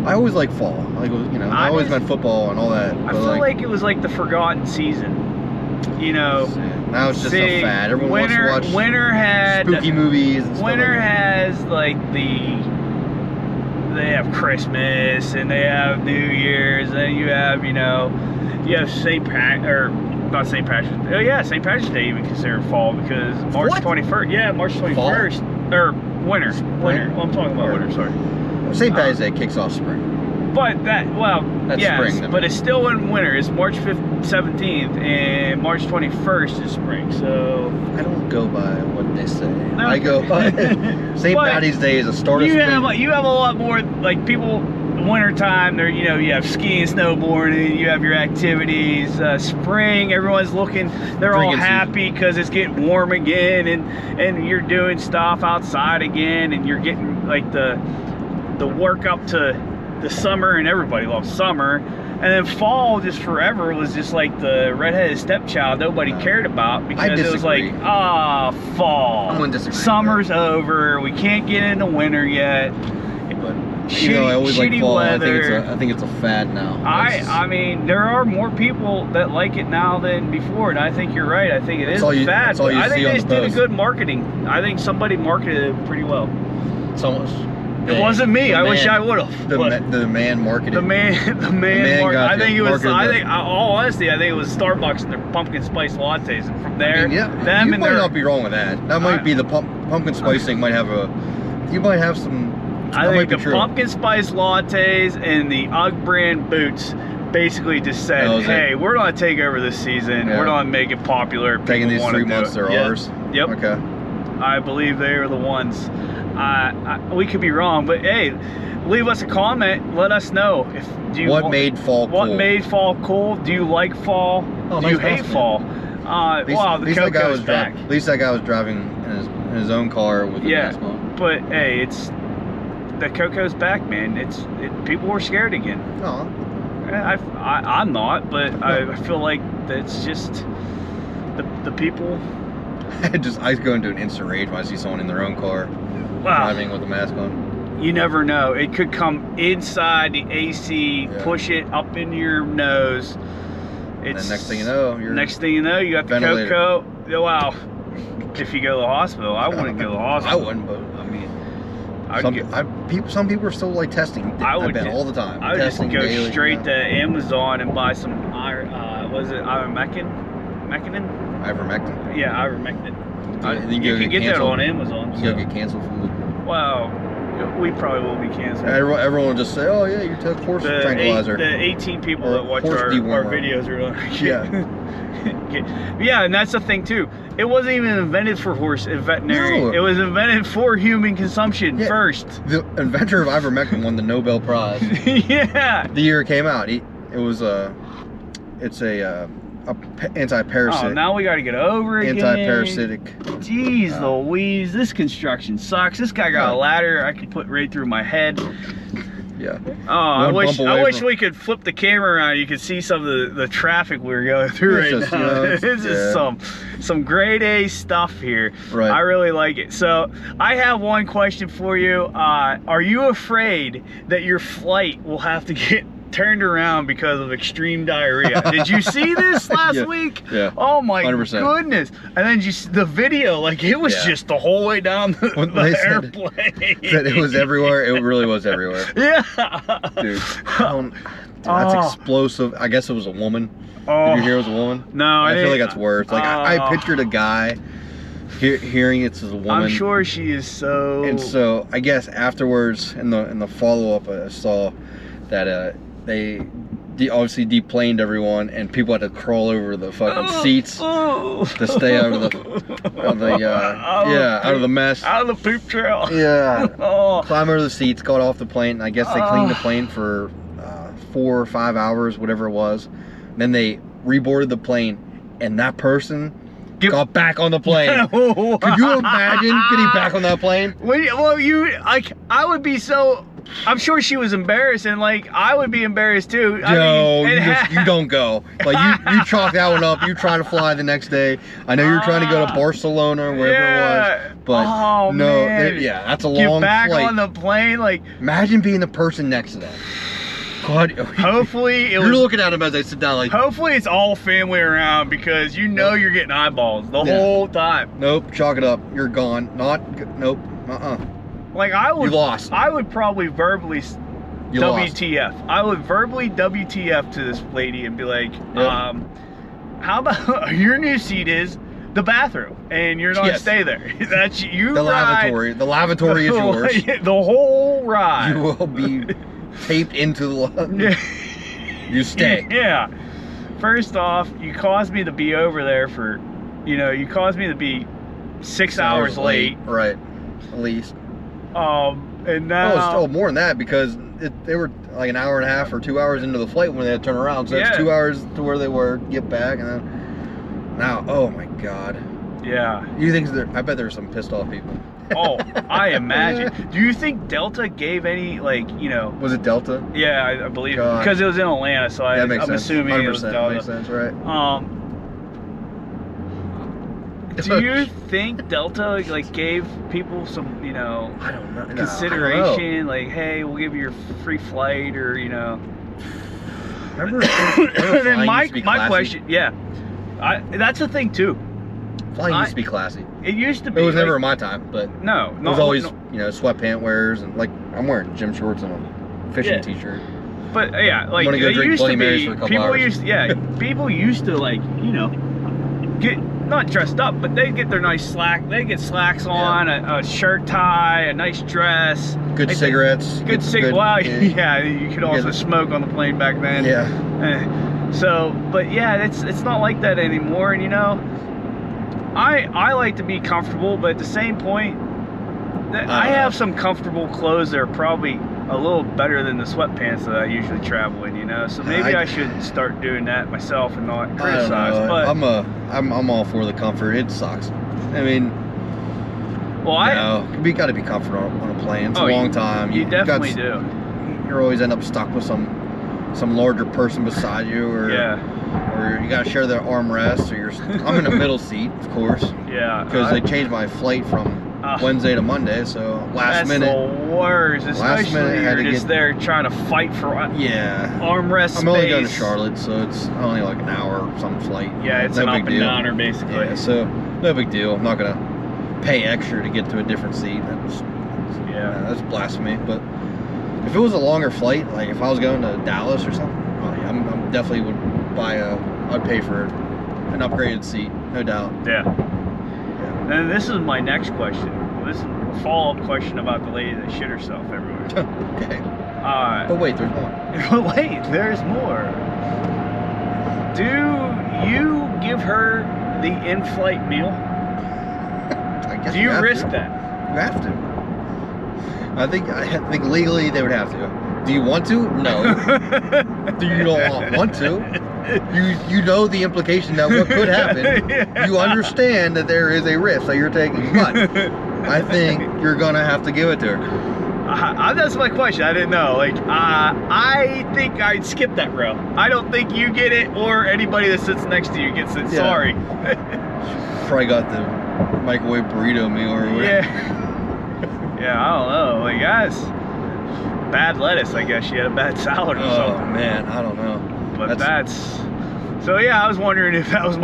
I always like fall. Like, you know, I always meant football and all that. I feel like it was like the forgotten season. You know, now it's just a fad. Everyone wants to watch winter had spooky movies. And winter stuff like has like they have Christmas and they have New Year's, and you have you have St. Patrick's. Oh yeah, St. Patrick's Day even considered fall because March 21st. Yeah, March 21st or winter. Winter. Well, I'm talking about winter. Sorry. St. Patrick's Day kicks off spring. But that's spring. Then. But it's still in winter. It's March 17th, and March 21st is spring. So I don't go by what they say. No. I go by St. Patty's Day is a start of spring. You have a lot more like people. Wintertime, there you have skiing, snowboarding, you have your activities. Spring, everyone's looking. They're all happy because it's getting warm again, and you're doing stuff outside again, and you're getting like the work up to the summer, and everybody loves summer. And then fall, just forever, was just like the redheaded stepchild nobody cared about because it was like, fall. I'm gonna disagree. Summer's over. We can't get into winter yet. But I always like fall. Weather. I think it's a fad now. I mean, there are more people that like it now than before, and I think you're right. I think it is a fad. But I think they just did a good marketing. I think somebody marketed it pretty well. It's almost. It wasn't me. I wish I would have. The man marketed. The man marketed. I think it was. All honesty, I think it was Starbucks and their pumpkin spice lattes, and from there, you might not be wrong with that. That might be the pumpkin spice thing. You might have some. I think the pumpkin spice lattes and the UGG brand boots basically just said, "Hey, we're gonna take over this season. We're gonna make it popular. Taking these 3 months, they're ours." Yep. Okay. I believe they are the ones. We could be wrong, but hey, leave us a comment. Let us know what made fall cool. What made fall cool? Do you like fall? Do you hate fall? Wow, the Coco's back. At least that guy was driving in his own car with the mask on. But hey, the Coco's back, man. People were scared again. No, I'm not, but I feel like that's just the people. I go into an instant rage when I see someone in their own car driving with a mask on. You never know. It could come inside the AC, push it up into your nose. And then next thing you know, you got the Coco. Wow. If you go to the hospital, I wouldn't go to the hospital. I wouldn't, but I mean, some people are still like testing. I bet all the time. I would just go straight to Amazon and buy some ivermectin. Ivermectin? Yeah, ivermectin. You can get that on Amazon. You go get canceled from the... Well, we probably will be canceled. Everyone will just say, "Oh yeah, you took horse tranquilizer." The 18 people that watch our videos are like, yeah, and that's the thing too. It wasn't even invented for horse and veterinary. No. It was invented for human consumption first. The inventor of ivermectin won the Nobel Prize. Yeah. The year it came out, it's a anti-parasitic. Oh, now we got to get over it. Anti-parasitic. Jeez Louise, this construction sucks. This guy got a ladder I could put right through my head. Yeah. Oh, I wish we could flip the camera around. You could see some of the traffic we were going through right now. This is some grade A stuff here. Right. I really like it. So I have one question for you. Are you afraid that your flight will have to get turned around because of extreme diarrhea? Did you see this last week? Yeah. Oh my 100%. Goodness. And then the video, like it was just the whole way down the airplane. Said it was everywhere. It really was everywhere. Yeah. Dude, that's explosive. I guess it was a woman. Did you hear it was a woman? No, I feel like that's worse. Like I pictured a guy hearing it's a woman. I'm sure she is so. And so I guess afterwards in the follow-up I saw that they obviously deplaned everyone, and people had to crawl over the fucking seats to stay out of the mess, out of the poop trail. Yeah. Climb over the seats, got off the plane. And I guess they cleaned the plane for 4 or 5 hours, whatever it was. And then they reboarded the plane, and that person got back on the plane. Could you imagine getting back on that plane? Well, I would be so I'm sure she was embarrassed, and like I would be embarrassed too. No, you don't go. Like you chalk that one up. You try to fly the next day. I know you're trying to go to Barcelona or wherever it was, but no, yeah, that's a long flight. Get back on the plane, like. Imagine being the person next to them. God, hopefully you're looking at them as they sit down, like. Hopefully it's all family around because you know you're getting eyeballs the whole time. Nope, chalk it up. You're gone. Nope. Like I would. You lost. I would probably verbally. WTF. I would verbally WTF to this lady and be like, how about your new seat is the bathroom and you're not stay there. That's you. The lavatory. The lavatory is yours. The whole ride. You will be taped into the You stay. Yeah. First off, you caused me to be over there for, you caused me to be 6 hours late. Right. At least. And now more than that because they were like an hour and a half or 2 hours into the flight when they had to turn around. So it's 2 hours to where they were, get back, and then now, oh my God. Yeah. You think I bet there's some pissed off people. Oh, I imagine. Do you think Delta gave any, like, Was it Delta? Yeah, I believe it. Because it was in Atlanta, so I'm assuming 100%, it was Delta. Makes sense, right? Do you think Delta like gave people some, I don't know, consideration, like, hey, we'll give you your free flight, or Remember then my question, that's the thing too. Flying used to be classy. It used to be. It was never in my time, but no, it was always sweatpant wears and like I'm wearing gym shorts and a fishing t-shirt. But like I'm gonna go drink Bloody Marys for a couple hours. People used to like get not dressed up, but they get their nice they get slacks on, a shirt tie, a nice dress, good cigarettes, good cigarettes. Wow, you could also smoke on the plane back then. Yeah. So, but it's not like that anymore, and I like to be comfortable, but at the same point, I have some comfortable clothes that are probably a little better than the sweatpants that I usually travel in, So maybe I should start doing that myself and not criticize. But I'm all for the comfort. It sucks. I mean, we got to be comfortable on a plane. It's a long time. You definitely do. You always end up stuck with some larger person beside you, or you got to share their armrest, or I'm in the middle seat, of course. Yeah. Because they changed my flight from Wednesday to Monday, so last minute. That's the worst, especially when you're just there trying to fight for armrest space. I'm only going to Charlotte, so it's only like an hour some flight. Yeah, it's an up and downer basically. Yeah, so no big deal. I'm not gonna pay extra to get to a different seat. That's blasphemy. But if it was a longer flight, like if I was going to Dallas or something, I'm definitely would I'd pay for an upgraded seat, no doubt. Yeah. And this is my next question. This is a follow-up question about the lady that shit herself everywhere. Okay. But wait, there's more. Wait, there's more. Do you give her the in-flight meal? I guess do you risk that? You have to. I think legally they would have to. Do you want to? No. Do you don't want to? You know the implication that what could happen. You understand that there is a risk that you're taking, but I think you're gonna have to give it to her. That's my question. I didn't know. Like, I think I'd skip that row. I don't think you get it, or anybody that sits next to you gets it. Sorry. Probably got the microwave burrito meal or whatever. Yeah, I don't know. Like, guys, bad lettuce. I guess she had a bad salad or something. Oh man, I don't know. But so I was wondering if that was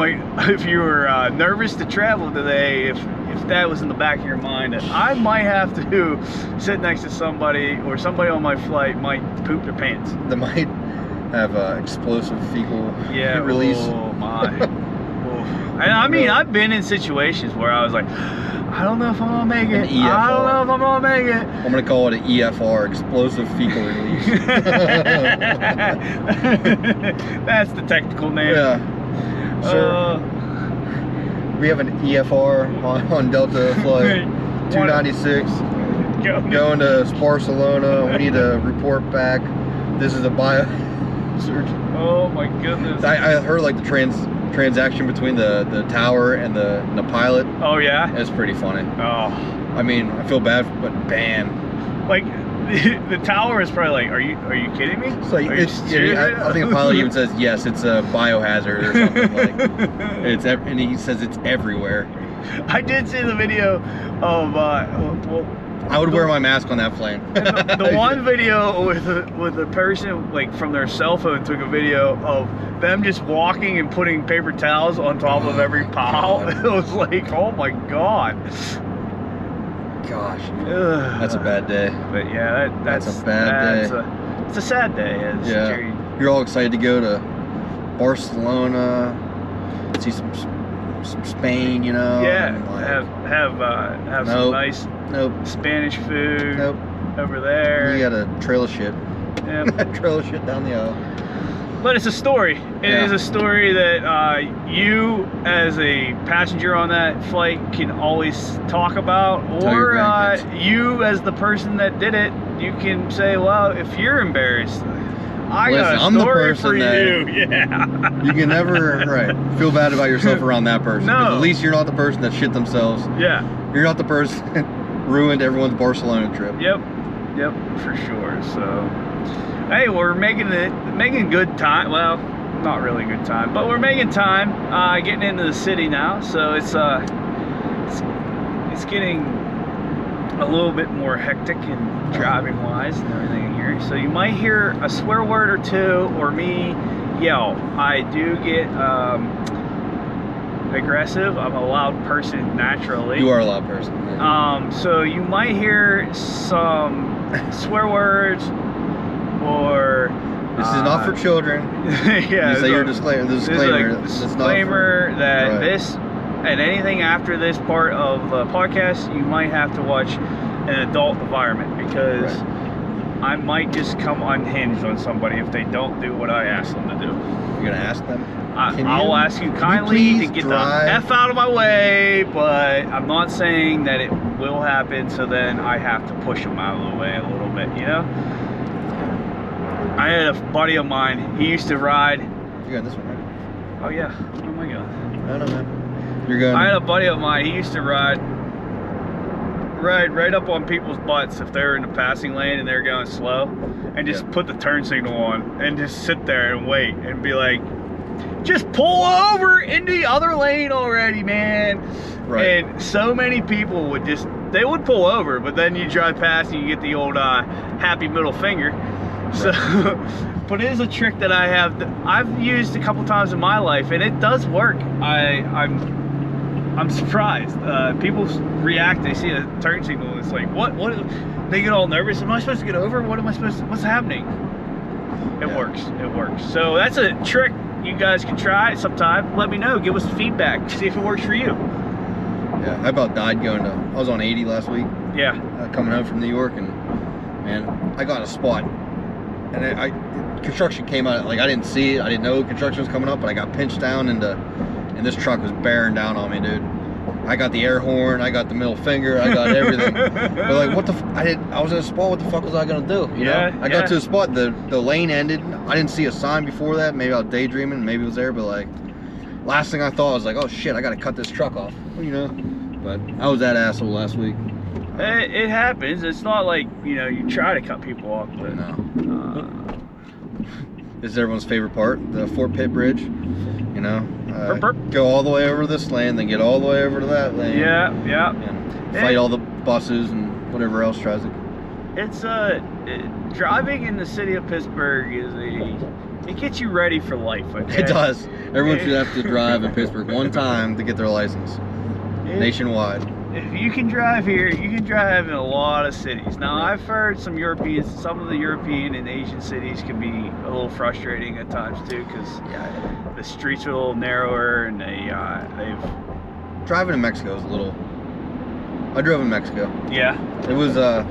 if you were nervous to travel today, if that was in the back of your mind, that I might have to sit next to somebody, or somebody on my flight might poop their pants. They might have explosive fecal release. Oh my. And I mean, I've been in situations where I was like, I don't know if I'm gonna make it. I don't know if I'm gonna make it. I'm gonna call it an EFR, explosive fecal release. That's the technical name. Yeah. Sir, we have an EFR on Delta flight 296 going to Barcelona. We need to report back. This is a bio surgeon. Oh my goodness. I heard like the transaction between the tower and the pilot. Oh yeah? It's pretty funny. Oh. I mean, I feel bad, but man. Like, the tower is probably like, are you kidding me? So I think a pilot even says yes, it's a biohazard or something. Like and he says it's everywhere. I did see the video of I would wear my mask on that plane. The one video with a person like from their cell phone took a video of them just walking and putting paper towels on top of every pile. It was like, oh my god. Gosh, that's a bad day. But yeah, that's a bad day. It's a sad day. Yeah, you're all excited to go to Barcelona, see some Spain, you know. Yeah, and like, have some nice Spanish food over there. You got a trail of shit. Yeah. Trail of shit down the aisle. But it's a story. It is a story that you, as a passenger on that flight, can always talk about, or you, as the person that did it, you can say, "Well, if you're embarrassed, I got a story for you." Yeah. You can never feel bad about yourself around that person. No. At least you're not the person that shit themselves. Yeah. You're not the person that ruined everyone's Barcelona trip. Yep, for sure. So. Hey, we're making good time. Well, not really good time, but we're making time. Getting into the city now, so it's getting a little bit more hectic and driving wise and everything here. So you might hear a swear word or two, or me yell. I do get aggressive. I'm a loud person naturally. You are a loud person. Yeah. So you might hear some swear words. Or this is not for children. Yeah, you say your disclaimer. The disclaimer. Disclaimer that this and anything after this part of the podcast, you might have to watch an adult environment, because I might just come unhinged on somebody if they don't do what I ask them to do. You're gonna ask them? I'll ask you kindly to get the F out of my way, but I'm not saying that it will happen. So then I have to push them out of the way a little bit, you know. I had a buddy of mine, he used to ride. You got this one, right? Oh yeah, oh my god. I don't know. You're going. I had a buddy of mine, he used to ride right up on people's butts if they were in the passing lane and they're going slow, and just put the turn signal on and just sit there and wait and be like, just pull over in the other lane already, man. Right. And so many people would they would pull over, but then you drive past and you get the old happy middle finger. So, but it is a trick that I've used a couple times in my life, and it does work. I'm surprised. People react, they see a turn signal, and it's like, what? They get all nervous. Am I supposed to get over? What's happening? It works. So that's a trick you guys can try sometime. Let me know. Give us feedback. See if it works for you. Yeah, I about died I was on 80 last week. Yeah. Coming home from New York, and man, I got a spot. And construction came out, like I didn't see it, I didn't know construction was coming up, but I got pinched down and this truck was bearing down on me, dude. I got the air horn, I got the middle finger, I got everything. But like, I was in a spot, what the fuck was I gonna do? You know? I got to a spot, the lane ended, I didn't see a sign before that, maybe I was daydreaming, maybe it was there, but like, last thing I thought was like, oh shit, I gotta cut this truck off, you know? But I was that asshole last week. It happens. It's not like, you know, you try to cut people off, but no. This is everyone's favorite part, the Fort Pitt Bridge. You know, go all the way over to this lane, then get all the way over to that lane. Yeah. And fight all the buses and whatever else tries to. It's driving in the city of Pittsburgh it gets you ready for life. Okay? It does. Everyone should have to drive in Pittsburgh one time to get their license. Nationwide. If you can drive here, you can drive in a lot of cities. Now, I've heard some of the European and Asian cities can be a little frustrating at times too, because the streets are a little narrower, and they've... Driving in Mexico is a little... I drove in Mexico. Yeah. It was, so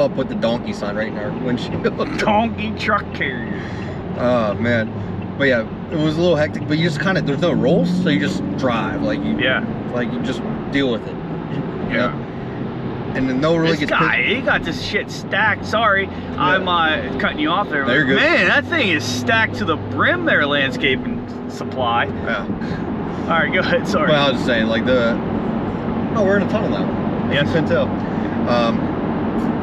I'll put the donkey sign right in our windshield. Donkey truck carrier. Oh, man. But yeah, it was a little hectic, but you just kind of, there's no rules, so you just drive, like you just deal with it. Yeah. And then no really this guy, he got this shit stacked. Sorry, I'm cutting you off there. No, you're good. Man, that thing is stacked to the brim there, landscaping supply. Yeah. All right, go ahead, sorry. Well, I was just saying, like we're in a tunnel now. As Yes. you can tell.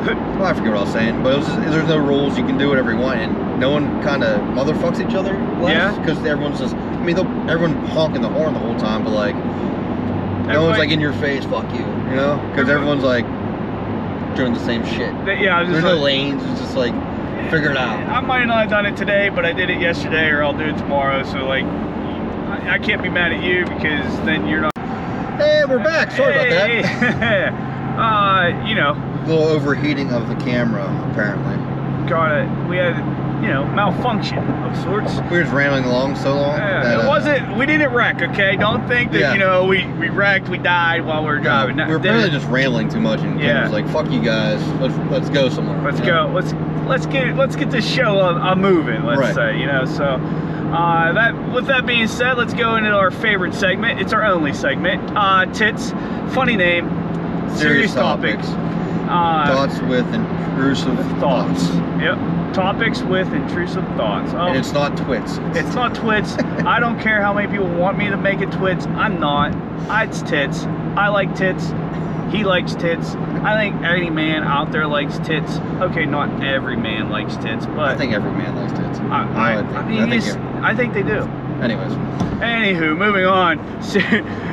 Well, I forget what I was saying, but it was just, there's no rules. You can do whatever you want, and no one kind of motherfucks each other. Yeah. Because everyone's just, I mean, everyone honking the horn the whole time, but like, no one's like in your face, fuck you, you know? Because everyone's like doing the same shit. Yeah, I was just There's no like, lanes. It's just like, figure it out. I might not have done it today, but I did it yesterday, or I'll do it tomorrow. So like, I can't be mad at you because then you're not. Hey, we're back. Sorry about that. You know, A little overheating of the camera, apparently. we had, you know, malfunction of sorts. We were just rambling along so long. It wasn't. We didn't wreck. Okay, don't think that Yeah. you know we wrecked. We died while we were driving. We were apparently just rambling too much, and Ken was like, "Fuck you guys. Let's go somewhere. Let's go. Let's get this show moving. Let's say, you know. So with that being said, let's go into our favorite segment. It's our only segment. Tits. Funny name. Serious topics. Thoughts with intrusive thoughts. Yep. Topics with intrusive thoughts. Oh, and it's not twits. It's not twits. I don't care how many people want me to make it twits. I'm not. It's tits. I like tits. He likes tits. I think any man out there likes tits. Okay, not every man likes tits, but I think every man likes tits. I think they do. Anyways. Anywho, moving on.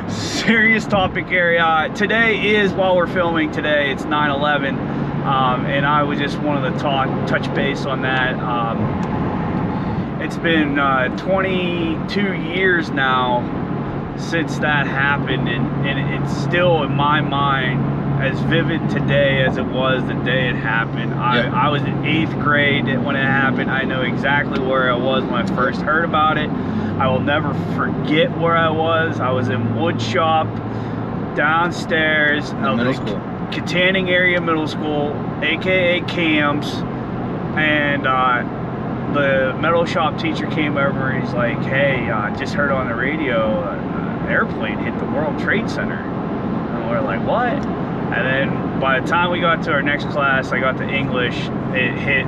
Serious topic area. Today is, while we're filming today, it's 9/11, and I was just wanted to touch base on that. It's been 22 years now since that happened, and it's still in my mind as vivid today as it was the day it happened. I was in 8th grade when it happened. I know exactly where I was when I first heard about it. I will never forget where I was. I was in wood shop downstairs of middle the school. Katanning area middle school, aka Cam's, and the metal shop teacher came over and he's like, "Hey, just heard on the radio an airplane hit the World Trade Center." And we're like, "What?" And then by the time we got to our next class, I got to English, it hit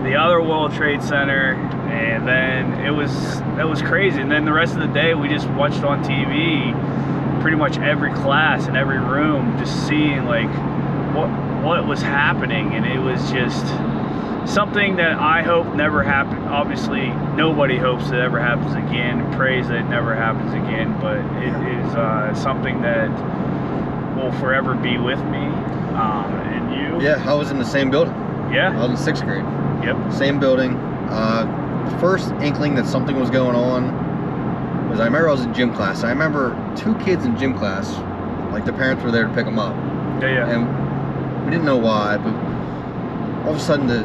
the other World Trade Center, and then it was crazy. And then the rest of the day we just watched on TV pretty much every class in every room, just seeing like what was happening, and it was just something that I hope never happened. Obviously nobody hopes it ever happens again, prays that it never happens again, but it is something that will forever be with me. And you? Yeah, I was in the same building. Yeah. I was in 6th grade. Yep. Same building. The first inkling that something was going on was I remember I was in gym class. I remember 2 kids in gym class, like the parents were there to pick them up. Yeah. And we didn't know why, but all of a sudden the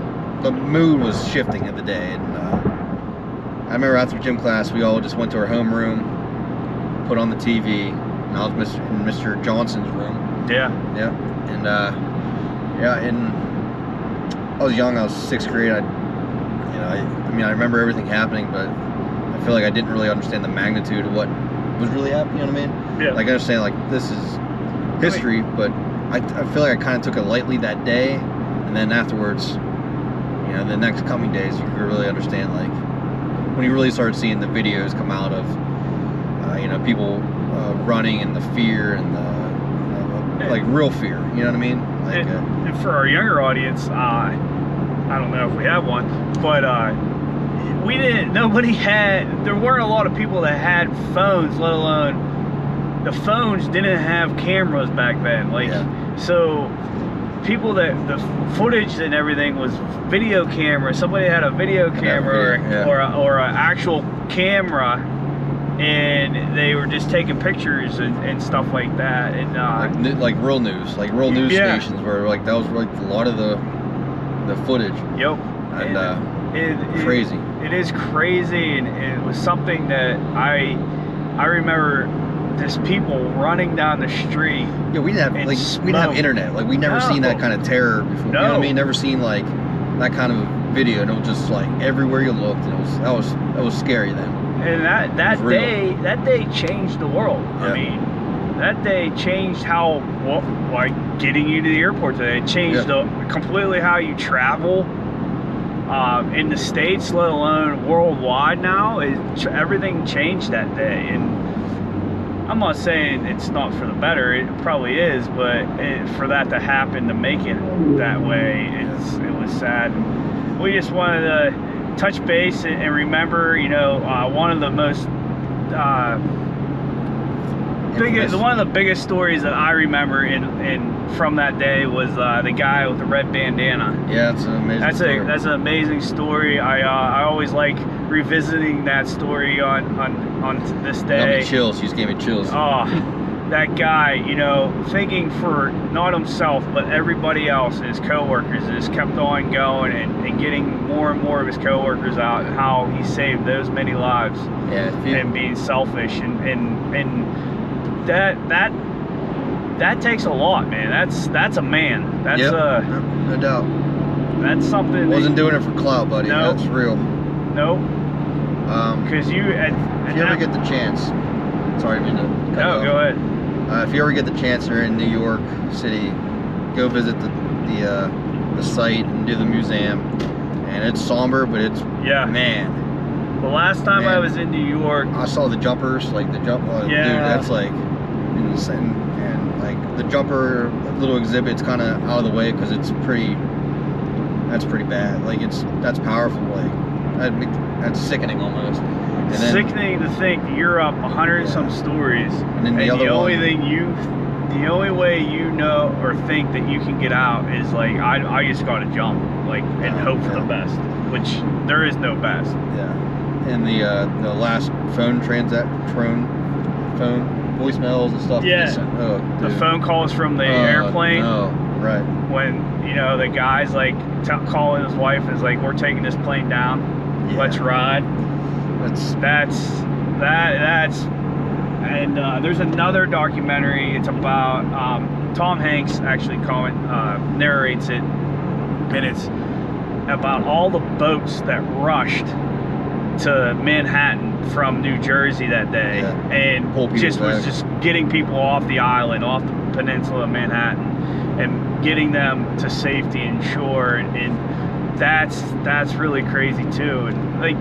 mood was shifting of the day. And I remember after gym class, we all just went to our homeroom, put on the TV, and I was in Mr. Johnson's room. Yeah. Yeah. And and I was young. I was 6th grade. I remember everything happening, but I feel like I didn't really understand the magnitude of what was really happening. You know what I mean? Yeah. Like I understand, like this is history, but I feel like I kind of took it lightly that day, and then afterwards, you know, the next coming days, you could really understand, like when you really started seeing the videos come out of, you know, people running and the fear and the like real fear. You know what I mean? Like, and for our younger audience, I don't know if we have one, but there weren't a lot of people that had phones, let alone the phones didn't have cameras back then. Like, so people the footage and everything was video camera. Somebody had a video camera or an actual camera, and they were just taking pictures and stuff like that. And like real news stations where like that was like a lot of the footage. Yep. And crazy. It is crazy, and it was something that I remember. Just people running down the street. Yeah, we didn't have we didn't have internet. Like we never seen that kind of terror before. No. You know what I mean? Never seen like that kind of video, and it was just like everywhere you looked, and that was scary then. And that day changed the world. Yeah. I mean, that day changed how like getting you to the airport today. It changed completely how you travel in the States, let alone worldwide. Now everything changed that day, and I'm not saying it's not for the better. It probably is, but for that to happen, to make it that way, it was sad. We just wanted to touch base and remember, you know, one of the most one of the biggest stories that I remember from that day was the guy with the red bandana. Yeah, it's an amazing story. That's an amazing story. I always like revisiting that story on this day. Got me chills. You just gave me chills. Oh, that guy, you know, thinking for not himself but everybody else, his coworkers, just kept on going and getting more and more of his coworkers out, and how he saved those many lives. Yeah, and being selfish and that takes a lot, man. That's a man. That's no doubt. That's something. Wasn't doing it for clout, buddy. Nope. That's real. Nope. Because if you ever get the chance, sorry, I mean to cut you off. Go ahead. If you ever get the chance, or in New York City, go visit the site and do the museum. And it's somber, but it's man. The last time I was in New York, I saw the jumpers, like the jump. Dude, that's like insane. And like the jumper little exhibit's kind of out of the way because it's pretty. That's pretty bad. Like that's powerful. Like that's sickening almost. And then, sickening to think you're up 100 and some stories, and then the only way you know or think that you can get out is like I just gotta jump, like, and hope for the best, which there is no best. Yeah. And the last phone voicemails and stuff. Yeah. The phone calls from the airplane. Oh, right. When, you know, the guy's like calling his wife, is like, we're taking this plane down. Yeah. Let's ride. That's and there's another documentary. It's about Tom Hanks actually narrates it, and it's about all the boats that rushed to Manhattan from New Jersey that day, and was just getting people off the island, off the peninsula of Manhattan, and getting them to safety and shore, and that's really crazy too. And like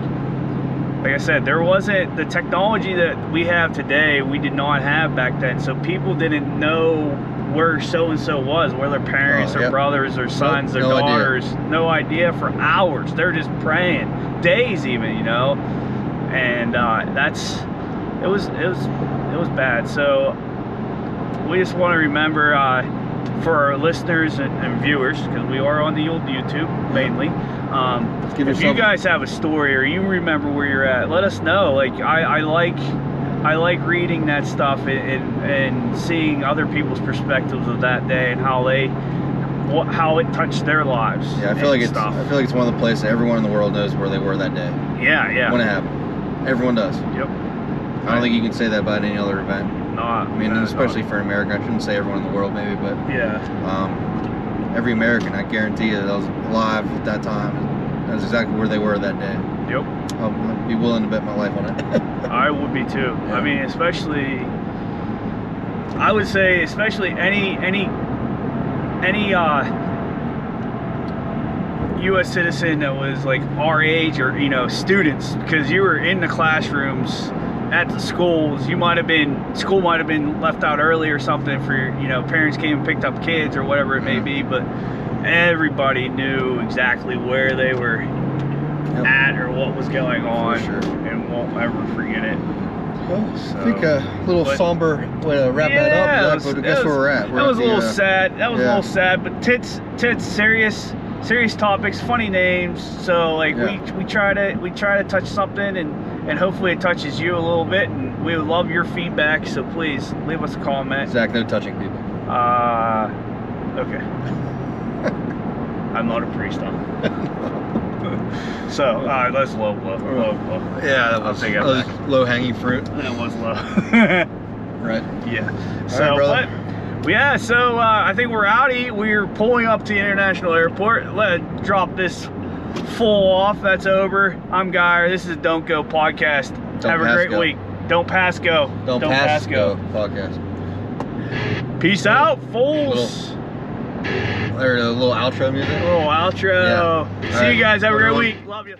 I said, there wasn't the technology that we have today. We did not have back then, so people didn't know where so-and-so was, where their parents or brothers or sons or daughters. No idea for hours. They're just praying, days even, you know. And it was bad. So we just want to remember for our listeners and viewers, because we are on the old YouTube mainly. If you guys have a story or you remember where you're at, let us know. Like I like reading that stuff and seeing other people's perspectives of that day and how it touched their lives. Yeah, I feel like it's one of the places everyone in the world knows where they were that day. Yeah. When it happened, everyone does. Yep. I don't think you can say that about any other event. Especially for an American. I shouldn't say everyone in the world, maybe, but every American, I guarantee you, that was alive at that time. That's exactly where they were that day. Yep. I'd be willing to bet my life on it. I would be too. Yeah. I mean, I would say especially any U.S. citizen that was like our age, or, you know, students, because you were in the classrooms at the schools. School might have been left out early or something for, you know, parents came and picked up kids or whatever it may be, but everybody knew exactly where they were at or what was going on, and won't ever forget it. Well, so, I think a little somber way to wrap that up, Zach, but guess where we're at. That was a little sad. That was a little sad, but tits, serious topics, funny names. So like we try to touch something, and hopefully it touches you a little bit, and we would love your feedback. So please leave us a comment. Zach, no touching people. Okay. I'm not a priest, though. So, that's low. Yeah, that was low-hanging fruit. That was low. Right. Yeah. So, right, so I think we're outie. We're pulling up to the international airport. Let's drop this full off. That's over. I'm Geyer. This is Don't Go Podcast. Have a great week. Don't pass go. Don't pass go podcast. Peace out, fools. Or a little outro music. A little outro. Yeah. See you guys. Have a great week. Love you.